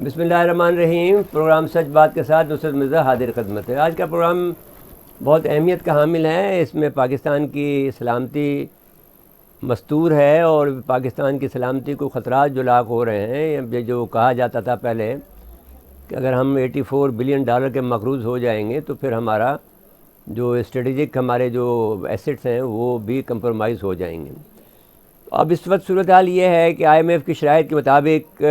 بسم اللہ الرحمن الرحیم۔ پروگرام سچ بات کے ساتھ نصرت مرزا حاضر خدمت ہے۔ آج کا پروگرام بہت اہمیت کا حامل ہے۔ اس میں پاکستان کی سلامتی مستور ہے اور پاکستان کی سلامتی کو خطرات جو لاحق ہو رہے ہیں، جو کہا جاتا تھا پہلے کہ اگر ہم $84 بلین کے مقروض ہو جائیں گے تو پھر ہمارا جو اسٹریٹجک ہمارے جو ایسٹس ہیں وہ بھی کمپرومائز ہو جائیں گے۔ اب اس وقت صورتحال یہ ہے کہ IMF کی شرائط کے مطابق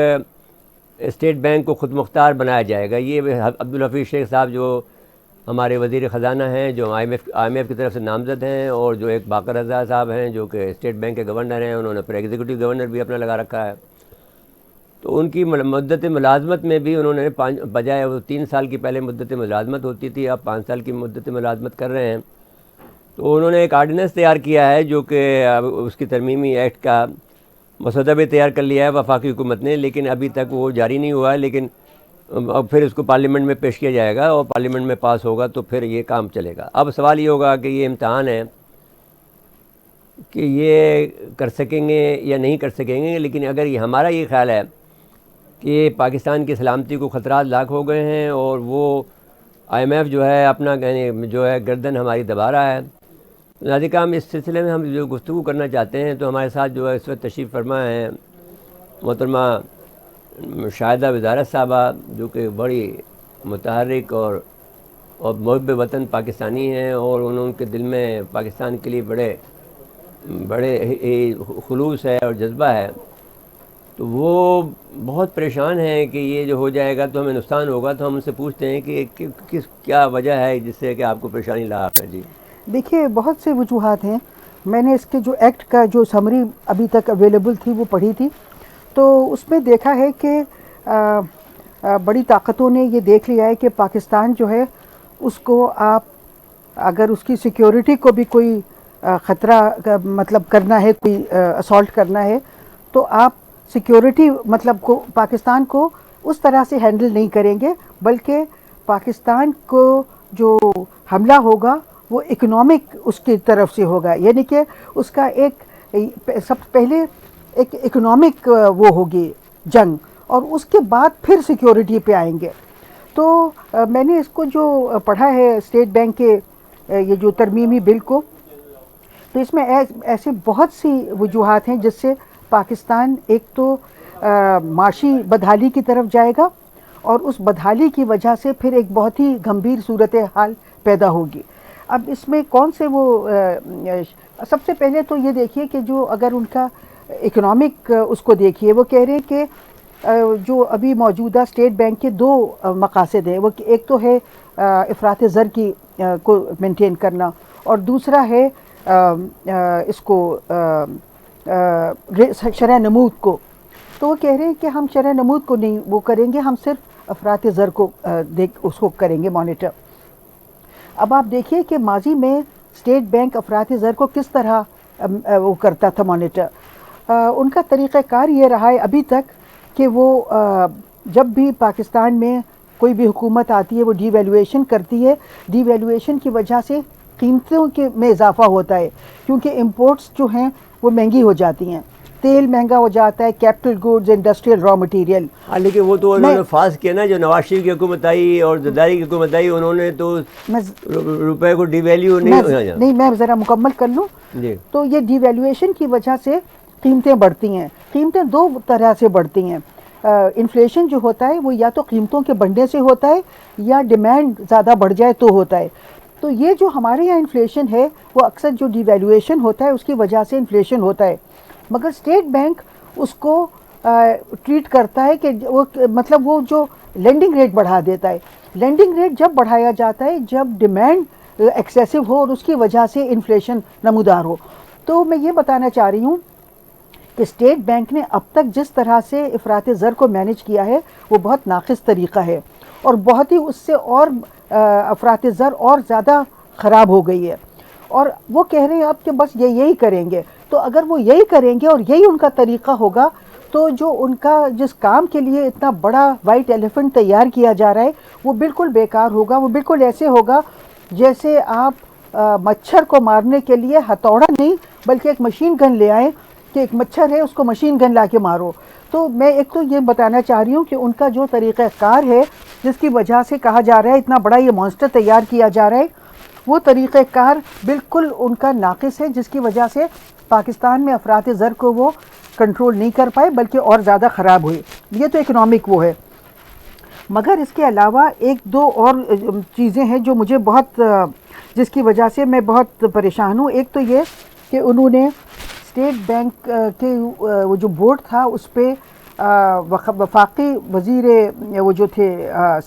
اسٹیٹ بینک کو خود مختار بنایا جائے گا۔ یہ عبدالحفیظ شیخ صاحب جو ہمارے وزیر خزانہ ہیں، جو IMF کی طرف سے نامزد ہیں، اور جو ایک باقر رضا صاحب ہیں جو کہ اسٹیٹ بینک کے گورنر ہیں، انہوں نے پھر ایگزیکٹو گورنر بھی اپنا لگا رکھا ہے۔ تو ان کی مدت ملازمت میں بھی انہوں نے بجائے وہ 3 سال کی پہلے مدت ملازمت ہوتی تھی، اب 5 سال کی مدت ملازمت کر رہے ہیں۔ تو انہوں نے ایک آرڈیننس تیار کیا ہے جو کہ اس کی ترمیمی ایکٹ کا مسودہ بھی تیار کر لیا ہے وفاقی حکومت نے، لیکن ابھی تک وہ جاری نہیں ہوا ہے، لیکن اب پھر اس کو پارلیمنٹ میں پیش کیا جائے گا اور پارلیمنٹ میں پاس ہوگا تو پھر یہ کام چلے گا۔ اب سوال یہ ہوگا کہ یہ امتحان ہے کہ یہ کر سکیں گے یا نہیں کر سکیں گے، لیکن اگر یہ ہمارا یہ خیال ہے کہ پاکستان کی سلامتی کو خطرات لاحق ہو گئے ہیں اور وہ IMF جو ہے اپنا جو ہے گردن ہماری دبا رہا ہے، لہٰذا ہم اس سلسلے میں ہم جو گفتگو کرنا چاہتے ہیں، تو ہمارے ساتھ جو ہے اس وقت تشریف فرما ہیں محترمہ شاہدہ وزارت صاحبہ، جو کہ بڑی متحرک اور محب وطن پاکستانی ہیں، اور ان کے دل میں پاکستان کے لیے بڑے خلوص ہے اور جذبہ ہے۔ تو وہ بہت پریشان ہیں کہ یہ جو ہو جائے گا تو ہمیں نقصان ہوگا، تو ہم ان سے پوچھتے ہیں کہ کیا وجہ ہے جس سے کہ آپ کو پریشانی لاحق ہے؟ جی دیکھیے، بہت سے وجوہات ہیں۔ میں نے اس کے جو ایکٹ کا جو سمری ابھی تک اویلیبل تھی وہ پڑھی تھی، تو اس میں دیکھا ہے کہ بڑی طاقتوں نے یہ دیکھ لیا ہے کہ پاکستان جو ہے اس کو آپ اگر اس کی سیکیورٹی کو بھی کوئی خطرہ مطلب کرنا ہے، کوئی اسالٹ کرنا ہے، تو آپ سیکیورٹی مطلب کو پاکستان کو اس طرح سے ہینڈل نہیں کریں گے، بلکہ پاکستان کو جو حملہ ہوگا وہ اکنامک اس کی طرف سے ہوگا، یعنی کہ اس کا سب پہلے ایک اکنامک وہ ہوگی جنگ، اور اس کے بعد پھر سیکیورٹی پہ آئیں گے۔ تو میں نے اس کو جو پڑھا ہے اسٹیٹ بینک کے یہ جو ترمیمی بل کو، تو اس میں ایسے بہت سی وجوہات ہیں جس سے پاکستان ایک تو معاشی بدحالی کی طرف جائے گا، اور اس بدحالی کی وجہ سے پھر ایک بہت ہی گمبھیر صورتحال پیدا ہوگی۔ اب اس میں کون سے وہ سب سے پہلے تو یہ دیکھیے کہ جو اگر ان کا اکنامک اس کو دیکھیے، وہ کہہ رہے ہیں کہ جو ابھی موجودہ اسٹیٹ بینک کے 2 مقاصد ہیں، وہ ایک تو ہے افراط زر کی کو مینٹین کرنا، اور دوسرا ہے اس کو شرح نمود کو۔ تو وہ کہہ رہے ہیں کہ ہم شرح نمود کو نہیں وہ کریں گے، ہم صرف افراط زر کو اس کو کریں گے مانیٹر۔ اب آپ دیکھیے کہ ماضی میں اسٹیٹ بینک افراط زر کو کس طرح وہ کرتا تھا مانیٹر۔ ان کا طریقہ کار یہ رہا ہے ابھی تک کہ وہ جب بھی پاکستان میں کوئی بھی حکومت آتی ہے وہ ڈی ویلیویشن کرتی ہے، ڈی ویلیویشن کی وجہ سے قیمتوں میں اضافہ ہوتا ہے، کیونکہ امپورٹس جو ہیں وہ مہنگی ہو جاتی ہیں، تیل مہنگا ہو جاتا ہے، capital goods, industrial raw material. ہاں، لیکن وہ تو انہوں نے فاس کیا نا، جو نواز شریف کی حکومت آئی اور زرداری کی حکومت آئی، انہوں نے تو روپے کو ڈی ویلیو نہیں، میں ذرا مکمل کر لوں۔ جی، تو یہ ڈی ویلیویشن کی وجہ سے قیمتیں بڑھتی ہیں۔ قیمتیں 2 طرح سے بڑھتی ہیں۔ انفلیشن جو ہوتا ہے وہ یا تو قیمتوں کے بڑھنے سے ہوتا ہے یا ڈیمانڈ زیادہ بڑھ جائے تو ہوتا ہے۔ تو یہ جو ہمارے یہاں انفلیشن ہے وہ اکثر جو ڈی ویلیویشن ہوتا ہے اس کی وجہ سے انفلیشن ہوتا ہے، مگر اسٹیٹ بینک اس کو ٹریٹ کرتا ہے کہ مطلب وہ جو لینڈنگ ریٹ بڑھا دیتا ہے۔ لینڈنگ ریٹ جب بڑھایا جاتا ہے جب ڈیمانڈ ایکسیسو ہو اور اس کی وجہ سے انفلیشن نمودار ہو۔ تو میں یہ بتانا چاہ رہی ہوں کہ اسٹیٹ بینک نے اب تک جس طرح سے افراط زر کو مینیج کیا ہے وہ بہت ناقص طریقہ ہے، اور بہت ہی اس سے اور افراط زر اور زیادہ خراب ہو گئی ہے، اور وہ کہہ رہے ہیں اب کہ بس یہی کریں گے۔ تو اگر وہ یہی کریں گے اور یہی ان کا طریقہ ہوگا تو جو ان کا جس کام کے لیے اتنا بڑا وائٹ ایلیفنٹ تیار کیا جا رہا ہے وہ بالکل بیکار ہوگا۔ وہ بالکل ایسے ہوگا جیسے آپ مچھر کو مارنے کے لیے ہتھوڑا نہیں بلکہ ایک مشین گن لے آئیں کہ ایک مچھر ہے اس کو مشین گن لا کے مارو، تو میں ایک تو یہ بتانا چاہ رہی ہوں کہ ان کا جو طریقہ کار ہے جس کی وجہ سے کہا جا رہا ہے اتنا بڑا یہ مانسٹر تیار کیا جا رہا ہے، وہ طریقہ کار بالکل ان کا ناقص ہے، جس کی وجہ سے پاکستان میں افراط زر کو وہ کنٹرول نہیں کر پائے بلکہ اور زیادہ خراب ہوئے. یہ تو اکنامک وہ ہے. مگر اس کے علاوہ ایک دو اور چیزیں ہیں جو مجھے بہت، جس کی وجہ سے میں بہت پریشان ہوں. ایک تو یہ کہ انہوں نے اسٹیٹ بینک کے وہ جو بورڈ تھا اس پہ وفاقی وزیر وہ جو تھے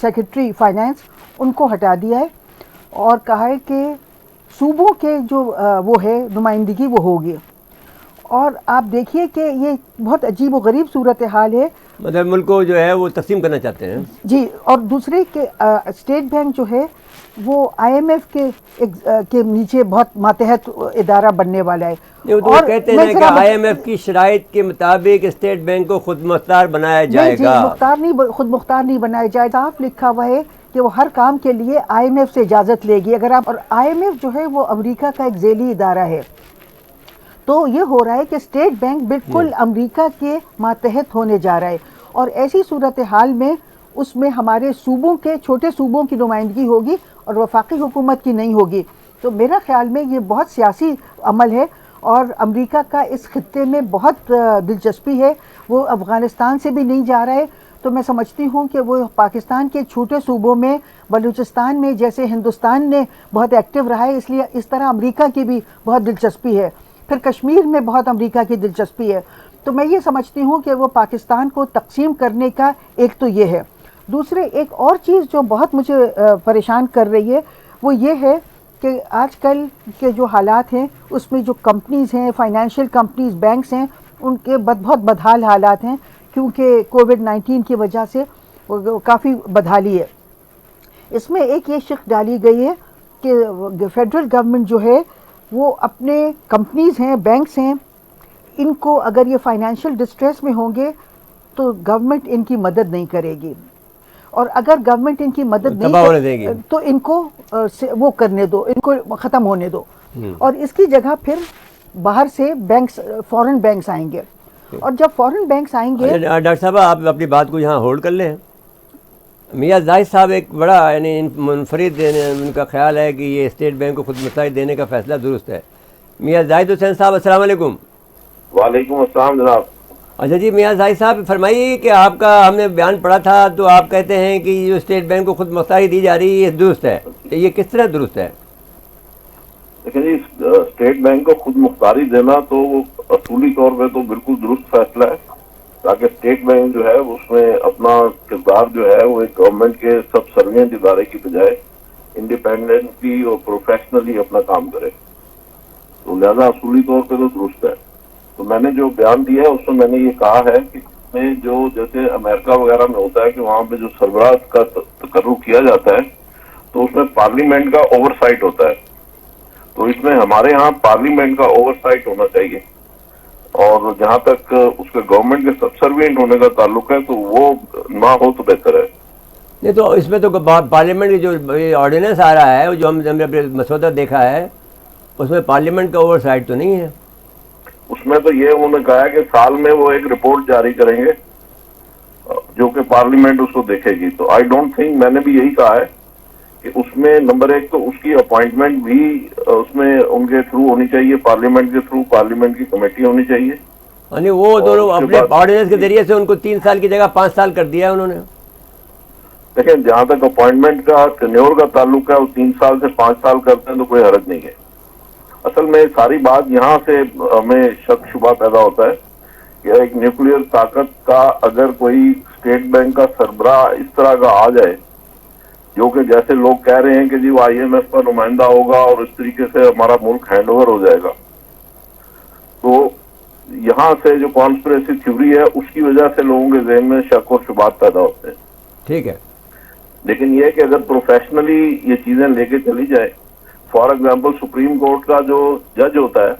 سیکرٹری فائنانس ان کو ہٹا دیا ہے اور کہا ہے کہ صوبوں کے جو وہ ہے نمائندگی وہ ہوگی. اور آپ دیکھیے کہ یہ بہت عجیب و غریب صورتحال ہے. مطلب ملک کو جو ہے وہ تقسیم کرنا چاہتے ہیں. جی. اور دوسرے کہ اسٹیٹ بینک جو ہے وہ آئی ایم ایف کے نیچے بہت ماتحت ادارہ بننے والا ہے. اور کہتے ہیں کہ آئی ایم ایف کی شرائط کے مطابق اسٹیٹ بینک کو خود مختار بنایا جائے گا. خود مختار نہیں بنایا جائے گا. صاف لکھا ہوا ہے کہ وہ ہر کام کے لیے آئی ایم ایف سے اجازت لے گی. اگر آپ، اور آئی ایم ایف جو ہے وہ امریکہ کا ایک ذیلی ادارہ ہے. تو یہ ہو رہا ہے کہ اسٹیٹ بینک بالکل امریکہ کے ماتحت ہونے جا رہا ہے. اور ایسی صورتحال میں اس میں ہمارے صوبوں کے، چھوٹے صوبوں کی نمائندگی ہوگی اور وفاقی حکومت کی نہیں ہوگی. تو میرا خیال میں یہ بہت سیاسی عمل ہے اور امریکہ کا اس خطے میں بہت دلچسپی ہے. وہ افغانستان سے بھی نہیں جا رہا ہے. تو میں سمجھتی ہوں کہ وہ پاکستان کے چھوٹے صوبوں میں، بلوچستان میں جیسے ہندوستان نے بہت ایکٹیو رہا ہے، اس لیے اس طرح امریکہ کی بھی بہت دلچسپی ہے. پھر کشمیر میں بہت امریکہ کی دلچسپی ہے. تو میں یہ سمجھتی ہوں کہ وہ پاکستان کو تقسیم کرنے کا ایک تو یہ ہے. دوسرے ایک اور چیز جو بہت مجھے پریشان کر رہی ہے وہ یہ ہے کہ آج کل کے جو حالات ہیں اس میں جو کمپنیز ہیں، فائنینشیل کمپنیز، بینکس ہیں، ان کے بہت بدحال حالات ہیں کیونکہ کووڈ-19 کی وجہ سے کافی بدحالی ہے. اس میں ایک یہ شق ڈالی گئی ہے کہ فیڈرل گورنمنٹ جو ہے وہ اپنے کمپنیز ہیں، بینکس ہیں، ان کو اگر یہ فائنینشیل ڈسٹریس میں ہوں گے تو گورنمنٹ ان کی مدد نہیں کرے گی. اور اگر گورنمنٹ ان کی مدد نہیں دے گی تو ان کو وہ کرنے دو، ان کو ختم ہونے دو. اور اس کی جگہ پھر باہر سے بینکس، فورن بینکس آئیں گے. اور جب فورن بینکس آئیں گے، ڈاکٹر صاحب آپ اپنی بات کو یہاں ہولڈ کر لیں. میاں زاہد صاحب ایک بڑا یعنی منفرد ان کا خیال ہے کہ یہ اسٹیٹ بینک کو خود مختاری دینے کا فیصلہ درست ہے. میاں زاہد حسین صاحب السلام علیکم. وعلیکم السلام جناب. اچھا جی میاں زاہد صاحب فرمائیے کہ آپ کا ہم نے بیان پڑھا تھا تو آپ کہتے ہیں کہ جو اسٹیٹ بینک کو خود مختاری دی جا رہی ہے یہ درست ہے. یہ کس طرح درست ہے؟ لیکن جی اسٹیٹ بینک کو خود مختاری دینا تو وہ اصولی طور پہ تو بالکل درست فیصلہ ہے، تاکہ اسٹیٹ بینک جو ہے اس میں اپنا کردار جو ہے وہ ایک گورنمنٹ کے سب سروینٹ ادارے کی بجائے انڈیپینڈنٹلی اور پروفیشنلی اپنا کام کرے. تو لہذا اصولی طور پہ تو درست ہے. تو میں نے جو بیان دیا ہے اس میں نے یہ کہا ہے کہ اس میں جو جیسے امریکہ وغیرہ میں ہوتا ہے کہ وہاں پہ جو سربراہ کا تقرر کیا جاتا ہے تو اس میں پارلیمنٹ کا اوور سائٹ ہوتا ہے. تو اس میں ہمارے ہاں پارلیمنٹ کا اوور سائٹ ہونا چاہیے. اور جہاں تک اس کے گورنمنٹ کے سب سروینٹ ہونے کا تعلق ہے تو وہ نہ ہو تو بہتر ہے. نہیں تو اس میں تو پارلیمنٹ کی جو آرڈیننس آ رہا ہے جو ہم نے مسودہ دیکھا ہے اس میں پارلیمنٹ کا اوور سائٹ تو نہیں ہے. اس میں تو یہ انہوں نے کہا ہے کہ سال میں وہ ایک رپورٹ جاری کریں گے جو کہ پارلیمنٹ اس کو دیکھے گی. تو آئی ڈونٹ تھنک، میں نے بھی یہی کہا ہے کہ اس میں نمبر ایک تو اس کی اپوائنٹمنٹ بھی اس میں ان کے تھرو ہونی چاہیے، پارلیمنٹ کے تھرو، پارلیمنٹ کی کمیٹی ہونی چاہیے. یعنی وہ دونوں اپنے آرڈیننس کے ذریعے سے ان کو 3 سال کی جگہ 5 سال کر دیا ہے انہوں نے. دیکھیں جہاں تک اپوائنٹمنٹ کا ٹینیور کا تعلق ہے وہ 3 سال سے 5 سال کرتے ہیں تو کوئی حرج نہیں ہے. اصل میں ساری بات یہاں سے ہمیں شک شبہ پیدا ہوتا ہے کہ ایک نیوکلیئر طاقت کا اگر کوئی اسٹیٹ بینک کا سربراہ اس طرح کا آ جائے جو کہ جیسے لوگ کہہ رہے ہیں کہ جی وہ آئی ایم ایف کا نمائندہ ہوگا اور اس طریقے سے ہمارا ملک ہینڈ اوور ہو جائے گا، تو یہاں سے جو کانسپریسی تھیوری ہے اس کی وجہ سے لوگوں کے ذہن میں شک اور شبہات پیدا ہوتے ہیں. ٹھیک ہے. لیکن یہ کہ اگر پروفیشنلی یہ چیزیں لے کے چلی جائے، فار ایگزامپل سپریم کورٹ کا جو جج ہوتا ہے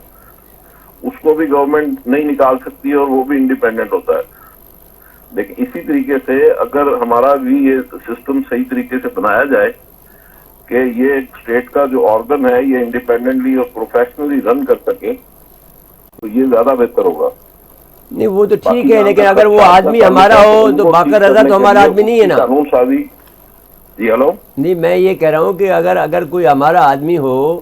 اس کو بھی گورنمنٹ نہیں نکال سکتی اور وہ بھی انڈیپینڈنٹ ہوتا ہے. لیکن اسی طریقے سے اگر ہمارا بھی یہ سسٹم صحیح طریقے سے بنایا جائے کہ یہ اسٹیٹ کا جو آرگن ہے یہ انڈیپینڈنٹلی اور پروفیشنلی رن کر سکے تو یہ زیادہ بہتر ہوگا. نہیں وہ تو ٹھیک ہے، لیکن اگر وہ آدمی ہمارا ہو تو باقر رضا تو ہمارا آدمی نہیں ہے نا. قانون سازی. جی ہلو. نہیں میں یہ کہہ رہا ہوں کہ اگر کوئی ہمارا آدمی ہو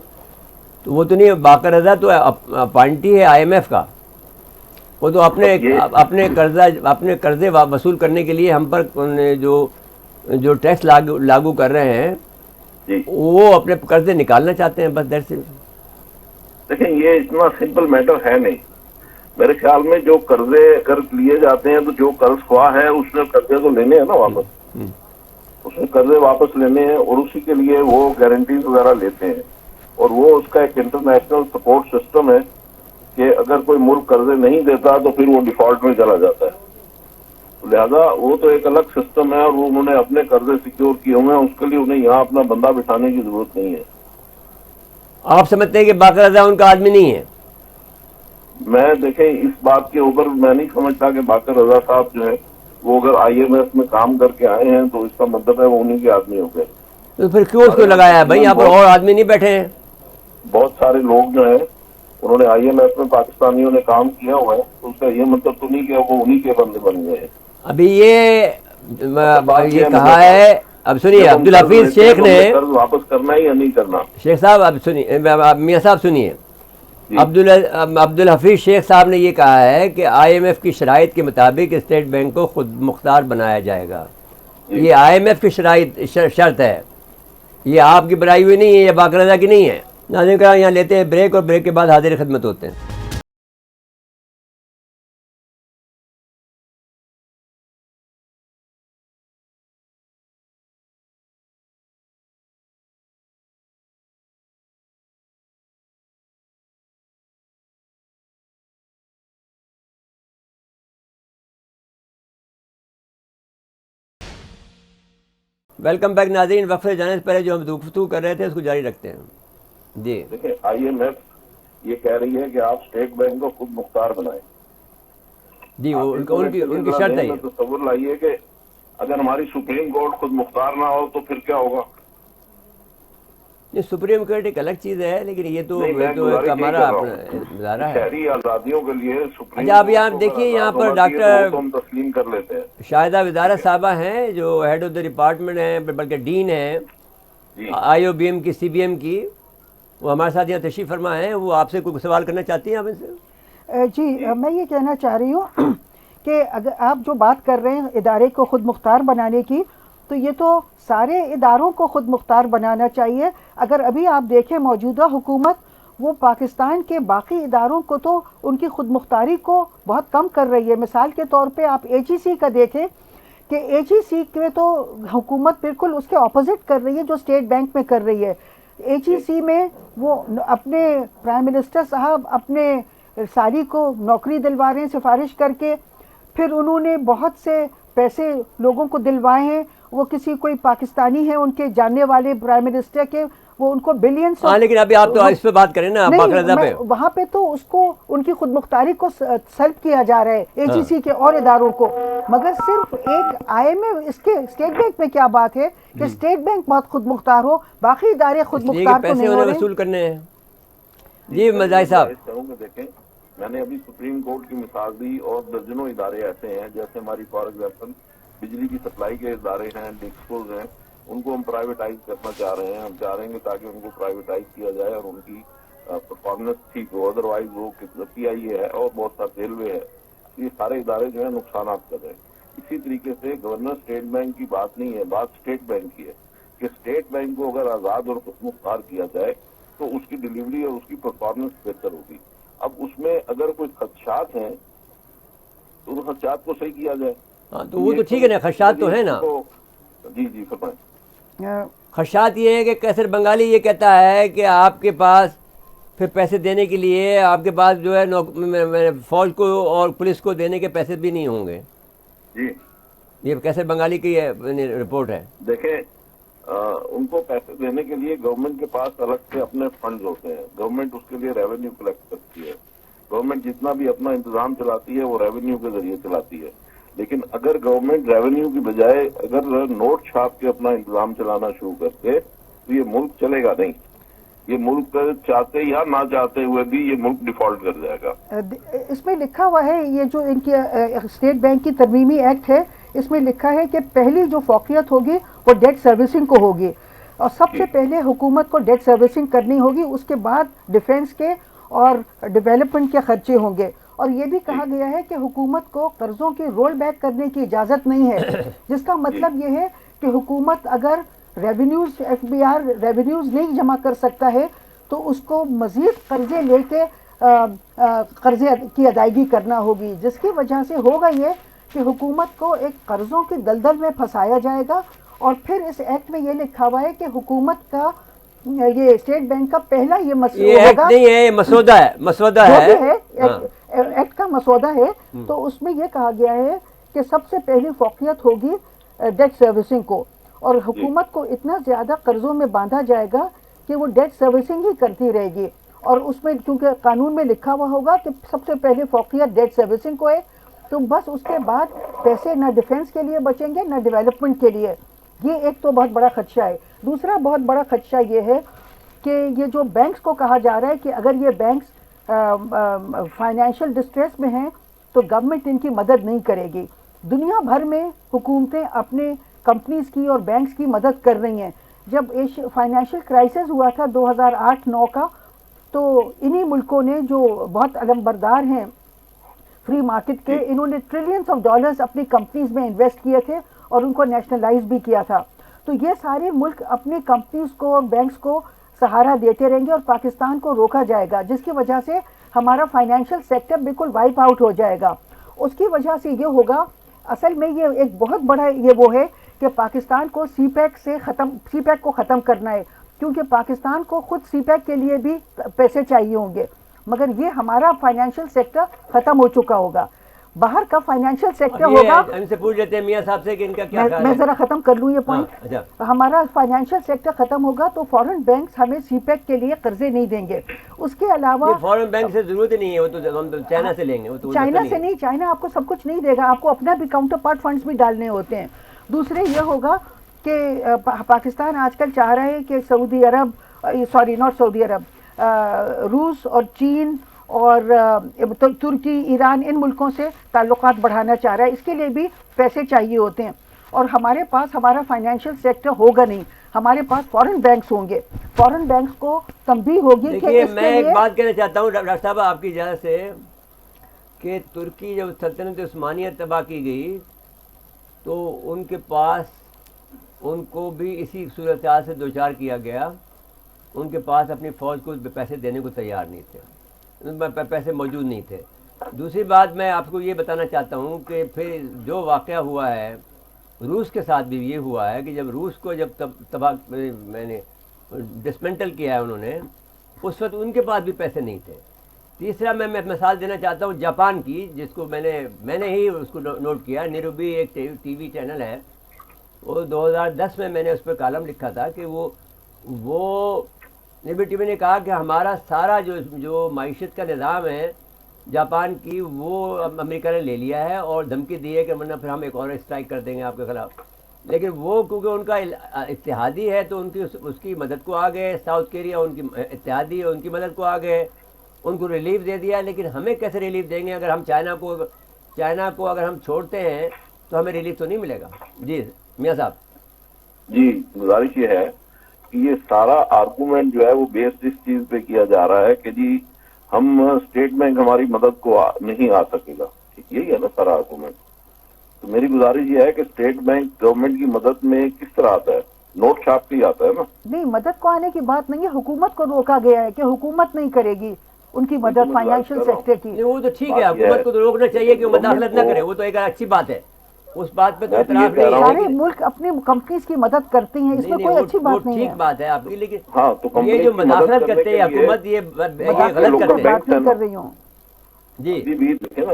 تو وہ تو نہیں، باقر رضا تو اپائنٹی ہے آئی ایم ایف کا. وہ تو اپنے قرضے وصول کرنے کے لیے ہم پر جو ٹیکس لاگو کر رہے ہیں وہ اپنے قرضے نکالنا چاہتے ہیں بس. دیر سے دیکھیں یہ اتنا سمپل میٹر ہے نہیں. میرے خیال میں جو قرضے اگر لیے جاتے ہیں تو جو قرض خواہ ہے اس نے قرضے تو لینے ہیں نا واپس. اس میں قرضے واپس لینے ہیں اور اسی کے لیے وہ گارنٹیز وغیرہ لیتے ہیں. اور وہ اس کا ایک انٹرنیشنل سپورٹ سسٹم ہے کہ اگر کوئی ملک قرضے نہیں دیتا تو پھر وہ ڈیفالٹ میں چلا جاتا ہے. لہذا وہ تو ایک الگ سسٹم ہے اور وہ انہوں نے اپنے قرضے سیکیور کیے ہوئے ہیں. اس کے لیے انہیں یہاں اپنا بندہ بٹھانے کی ضرورت نہیں ہے. آپ سمجھتے ہیں کہ باقر رضا ان کا آدمی نہیں ہے؟ میں دیکھیں اس بات کے اوپر میں نہیں سمجھتا کہ باقر رضا صاحب جو ہے وہ اگر آئی ایم ایف میں کام کر کے آئے ہیں تو اس کا مطلب ہے وہ انہیں کے آدمی ہو گئے. تو پھر کیوں اس کو لگایا ہے بھائی؟ یہاں پر اور آدمی نہیں بیٹھے ہیں؟ بہت سارے لوگ جو ہیں انہوں نے آئی ایم ایف میں پاکستانیوں نے کام کیا ہوا ہے تو اس کا یہ مطلب تو نہیں کہ وہ انہیں کے بندے بن گئے ہیں. ابھی یہ کہا ہے. اب سنیے عبدالحفیظ شیخ نے قرض واپس کرنا ہے یا نہیں کرنا. شیخ صاحب اب سنیے، میاں صاحب سنیے. عبدالحفیظ شیخ صاحب نے یہ کہا ہے کہ آئی ایم ایف کی شرائط کے مطابق اسٹیٹ بینک کو خود مختار بنایا جائے گا. یہ آئی ایم ایف کی شرط ہے، یہ آپ کی بنائی ہوئی نہیں ہے، یہ باقر رضا کی نہیں ہے. ناظرین کرام یہاں لیتے ہیں بریک اور بریک کے بعد حاضر خدمت ہوتے ہیں. ویلکم بیک ناظرین. وقفے جانے سے پہلے جو ہم گفتگو کر رہے تھے اس کو جاری رکھتے ہیں. جی دیکھیں آئی ایم ایف یہ کہہ رہی ہے کہ آپ اسٹیٹ بینک کو خود مختار بنائیں. جی وہ ان کی شرط ہے. تصور لائیے کہ اگر ہماری سپریم کورٹ خود مختار نہ ہو تو پھر کیا ہوگا. یہ سپریم کورٹ ایک الگ چیز ہے، لیکن یہ تو ہمارا ادارہ ہے. شہری آزادیوں کے لیے اچھا اب یہاں دیکھیے، یہاں پر ڈاکٹر ہم تسلیم کر لیتے ہیں. شاہدہ وزارت صاحبہ ہیں جو ہیڈ آف دا ڈپارٹمنٹ ہیں، بلکہ ڈین ہیں آئی او بی ایم کی، سی بی ایم کی. وہ ہمارے ساتھ یہاں تشریف فرما ہیں. وہ آپ سے کوئی سوال کرنا چاہتی ہیں آپ ان سے؟ جی میں یہ کہنا چاہ رہی ہوں کہ اگر آپ جو بات کر رہے ہیں ادارے کو خود مختار بنانے کی، تو یہ تو سارے اداروں کو خود مختار بنانا چاہیے. اگر ابھی آپ دیکھیں موجودہ حکومت وہ پاکستان کے باقی اداروں کو تو ان کی خود مختاری کو بہت کم کر رہی ہے. مثال کے طور پہ آپ ایچ ای سی کا دیکھیں کہ ایچ ای سی میں تو حکومت بالکل اس کے اپوزٹ کر رہی ہے جو اسٹیٹ بینک میں کر رہی ہے. ایچ ای سی میں وہ اپنے پرائم منسٹر صاحب اپنے ساری کو نوکری دلوا رہے ہیں سفارش کر کے، پھر انہوں نے بہت سے پیسے لوگوں کو دلوائے ہیں. وہ کسی کوئی پاکستانی ہیں ان کے جاننے والے پرائم منسٹر کے، وہ ان کو بلینس. لیکن ابھی آپ تو اس پہ بات کریں نا باقر رضا پہ. وہاں پہ تو اس کو ان کی خود مختاری کو سلب کیا جا رہا ہے ایچ ای سی کے اور اداروں کو. مگر صرف ایک آئی ایم ایف اس کے اسٹیٹ بینک میں کیا بات ہے کہ اسٹیٹ بینک بہت خود مختار ہو، باقی ادارے خود مختار پیسے انہیں وصول کرنے ہیں. جی مزاحی صاحب دیکھیں میں نے ابھی سپریم کورٹ کی مثال دی اور درجنوں ادارے ایسے ہیں جیسے ہماری فار ایگزامپل بجلی کی سپلائی کے ادارے ہیں، ڈسکوز ہیں، ان کو ہم پرائیویٹائز کرنا چاہ رہے ہیں. ہم چاہ رہے ہیں تاکہ ان کو پرائیویٹائز کیا جائے اور ان کی پرفارمنس ٹھیک ہو. ادروائز وہ پی آئی اے ہے اور بہت سارا ریلوے ہے، یہ سارے ادارے جو ہیں نقصانات کر رہے ہیں. اسی طریقے سے گورنر اسٹیٹ بینک کی بات نہیں ہے، بات اسٹیٹ بینک کی ہے کہ اسٹیٹ بینک کو اگر آزاد اور خود مختار کیا جائے تو اس کی ڈلیوری اور اس کی پرفارمنس بہتر ہوگی. اب اس میں اگر کوئی خدشات ہیں تو ان خدشات کو صحیح کیا جائے. ہاں تو وہ تو ٹھیک ہے نا، خدشات تو ہیں نا. جی فرمائیں. خدشات یہ ہے کہ کیسر بنگالی یہ کہتا ہے کہ آپ کے پاس پھر پیسے دینے کے لیے آپ کے پاس جو ہے فوج کو اور پولیس کو دینے کے پیسے بھی نہیں ہوں گے. جی یہ کیسر بنگالی کی رپورٹ ہے. دیکھیں ان کو پیسے دینے کے لیے گورنمنٹ کے پاس الگ سے اپنے فنڈز ہوتے ہیں. گورنمنٹ اس کے لیے ریونیو کلیکٹ کرتی ہے. گورنمنٹ جتنا بھی اپنا انتظام چلاتی ہے وہ ریونیو کے ذریعے چلاتی ہے. لیکن اگر گورنمنٹ ریونیو کی بجائے اگر نوٹ چھاپ کے اپنا انتظام چلانا شروع کر دے تو یہ ملک چلے گا نہیں. یہ ملک چاہتے یا نہ چاہتے ہوئے بھی یہ ملک ڈیفالٹ کر جائے گا. اس میں لکھا ہوا ہے، یہ جو ان کی اسٹیٹ بینک کی ترمیمی ایکٹ ہے، اس میں لکھا ہے کہ پہلی جو فوقیت ہوگی وہ ڈیٹ سروسنگ کو ہوگی، اور سب سے پہلے حکومت کو ڈیٹ سروسنگ کرنی ہوگی، اس کے بعد ڈیفنس کے اور ڈیولپمنٹ کے خرچے ہوں گے. اور یہ بھی کہا گیا ہے کہ حکومت کو قرضوں کی رول بیک کرنے کی اجازت نہیں ہے، جس کا مطلب یہ ہے کہ حکومت اگر revenues F B R revenues نہیں جمع کر سکتا ہے تو اس کو مزید قرضے لے کے قرضے کی ادائیگی کرنا ہوگی، جس کی وجہ سے ہوگا یہ کہ حکومت کو ایک قرضوں کی دلدل میں پھنسایا جائے گا. اور پھر اس ایکٹ میں یہ لکھا ہوا ہے کہ حکومت کا یہ اسٹیٹ بینک کا پہلا یہ مسئلہ ہوگا، نہیں ہے، یہ مسودہ ہے، مسودہ ہے، ایکٹ کا مسودہ ہے. تو اس میں یہ کہا گیا ہے کہ سب سے پہلی فوقیت ہوگی ڈیٹ سروسنگ کو، اور حکومت کو اتنا زیادہ قرضوں میں باندھا جائے گا کہ وہ ڈیٹ سروسنگ ہی کرتی رہے گی. اور اس میں کیونکہ قانون میں لکھا ہوا ہوگا کہ سب سے پہلے فوقیت ڈیٹ سروسنگ کو ہے، تو بس اس کے بعد پیسے نہ ڈیفنس کے لیے بچیں گے نہ ڈیولپمنٹ کے لیے. یہ ایک تو بہت بڑا خدشہ ہے. دوسرا بہت بڑا خدشہ یہ ہے کہ یہ جو بینکس کو کہا جا رہا ہے کہ اگر یہ بینکس فائنینشیل ڈسٹریس میں ہیں تو گورنمنٹ ان کی مدد نہیں کرے گی. دنیا بھر میں حکومتیں اپنے کمپنیز کی اور بینکس کی مدد کر رہی ہیں. جب فائنینشیل کرائسس ہوا تھا 2008-9 کا، تو انہی ملکوں نے جو بہت علم بردار ہیں فری مارکیٹ کے، انہوں نے ٹریلینز آف ڈالرز اپنی کمپنیز میں انویسٹ کیے تھے اور ان کو نیشنلائز بھی کیا تھا. تو یہ سارے ملک اپنی کمپنیز کو اور بینکس کو سہارا دیتے رہیں گے اور پاکستان کو روکا جائے گا، جس کی وجہ سے ہمارا فائنینشیل سیکٹر بالکل وائپ آؤٹ ہو جائے گا. اس کی وجہ سے یہ ہوگا، اصل میں یہ ایک بہت بڑا یہ وہ ہے کہ پاکستان کو سی پیک کو ختم کرنا ہے، کیونکہ پاکستان کو خود سی پیک کے لیے بھی پیسے چاہیے ہوں گے، مگر یہ ہمارا فائنینشیل سیکٹر ختم ہو چکا ہوگا. باہر کا فائنینشیل سیکٹر ہوگا. ہم سے پوچھ لیتے ہیں میاں صاحب سے کہ ان کا کیا خیال ہے. میں ذرا ختم کر لوں یہ پوائنٹ. ہمارا فائنینشیل سیکٹر ختم ہوگا تو فورن بینکس ہمیں سی پیک کے لیے قرضے نہیں دیں گے. اس کے علاوہ فورن بینک سے ضرورت نہیں ہے، وہ تو ہم چائنا سے لیں گے. چائنا سے نہیں، چائنا آپ کو سب کچھ نہیں دے گا، آپ کو اپنا بھی کاؤنٹر پارٹ فنڈز بھی ڈالنے ہوتے ہیں. دوسرے یہ ہوگا کہ پاکستان آج کل چاہ رہا ہے کہ سعودی عرب، ناٹ سعودی عرب، روس اور چین اور ترکی، ایران، ان ملکوں سے تعلقات بڑھانا چاہ رہا ہے. اس کے لیے بھی پیسے چاہیے ہوتے ہیں، اور ہمارے پاس ہمارا فائنینشیل سیکٹر ہوگا نہیں، ہمارے پاس فورن بینکس ہوں گے. فورن بینکس کو تنبیہ ہوگی کہ دیکھیے میں ایک بات کہنا چاہتا ہوں ڈاکٹر صاحب آپ کی اجازت سے، کہ ترکی جب سلطنت عثمانیہ تباہ کی گئی تو ان کے پاس، ان کو بھی اسی صورتحال سے دوچار کیا گیا. ان کے پاس اپنی فوج کو پیسے دینے کو تیار نہیں تھے، ان میں پیسے موجود نہیں تھے. دوسری بات میں آپ کو یہ بتانا چاہتا ہوں کہ پھر جو واقعہ ہوا ہے روس کے ساتھ بھی یہ ہوا ہے کہ جب روس کو جب تباہ میں نے ڈسمنٹل کیا ہے انہوں نے، اس وقت ان کے پاس بھی پیسے نہیں تھے. تیسرا میں مثال دینا چاہتا ہوں جاپان کی، جس کو میں نے ہی اس کو نوٹ کیا. نیروبی ایک ٹی وی چینل ہے، وہ 2010 میں نے اس پہ کالم لکھا تھا کہ وہ نیروبی ٹی وی نے کہا کہ ہمارا سارا جو معیشت کا نظام ہے جاپان کی، وہ امریکہ نے لے لیا ہے اور دھمکی دی ہے کہ ورنہ پھر ہم ایک اور اسٹرائک کر دیں گے آپ کے خلاف. لیکن وہ کیونکہ ان کا اتحادی ہے تو ان کی اس کی مدد کو آ گئے. ساؤتھ کوریا ان کی اتحادی ہے، ان کی مدد کو آ گئے، ان کو ریلیف دے دیا. لیکن ہمیں کیسے ریلیف دیں گے اگر ہم چائنا کو اگر ہم چھوڑتے ہیں تو ہمیں ریلیف تو نہیں ملے گا. جی میاں صاحب. جی گزارش یہ ہے کہ یہ سارا آرگومنٹ جو ہے وہ بیسڈ اس چیز پہ کیا جا رہا ہے کہ جی ہم اسٹیٹ بینک ہماری مدد کو نہیں آ سکے گا. یہی ہے نا سارا آرگومنٹ. تو میری گزارش یہ ہے کہ اسٹیٹ بینک گورنمنٹ کی مدد میں کس طرح آتا ہے؟ نوٹ چھاپ کے آتا ہے نا. نہیں، مدد کو آنے کی بات نہیں ہے، حکومت کو روکا گیا ہے کہ حکومت نہیں کرے گی ان کی مدد فائنینشیل سیکٹر کی. وہ تو ٹھیک ہے، حکومت کو تو روکنا چاہیے کہ وہ مداخلت نہ کرے، وہ تو ایک اچھی بات ہے، اس بات پہ تو اعتراف نہیں ہے. سارے ملک اپنی کمپنیز کی مدد کرتے ہیں، اس میں کوئی اچھی بات نہیں ہے. ٹھیک بات ہے آپ کی، لیکن یہ جو مداخلت کرتے ہیں حکومت، یہ غلط کرتے ہیں. کر رہی ہوں جی بھی دیکھیں نا،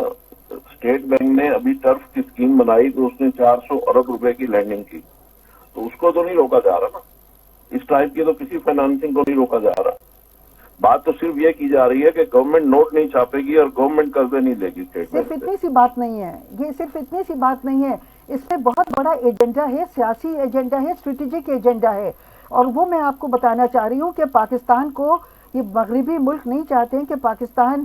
اسٹیٹ بینک نے ابھی ٹرف کی اسکیم بنائی تو اس نے 400 ارب روپے کی لینڈنگ کی، تو اس کو تو نہیں روکا جا رہا نا. اس ٹائپ کی تو کسی فائنانسنگ کو نہیں روکا جا رہا. بات تو صرف یہ کی جا رہی ہے کہ گورنمنٹ نوٹ نہیں چھاپے گی اور گورنمنٹ قرضے نہیں لے گی. صرف اتنی سی بات نہیں ہے، یہ صرف اتنی سی بات نہیں ہے، اس میں بہت بڑا ایجنڈا ہے، سیاسی ایجنڈا ہے، اسٹریٹجک ایجنڈا ہے. اور وہ میں آپ کو بتانا چاہ رہی ہوں کہ پاکستان کو یہ مغربی ملک نہیں چاہتے ہیں کہ پاکستان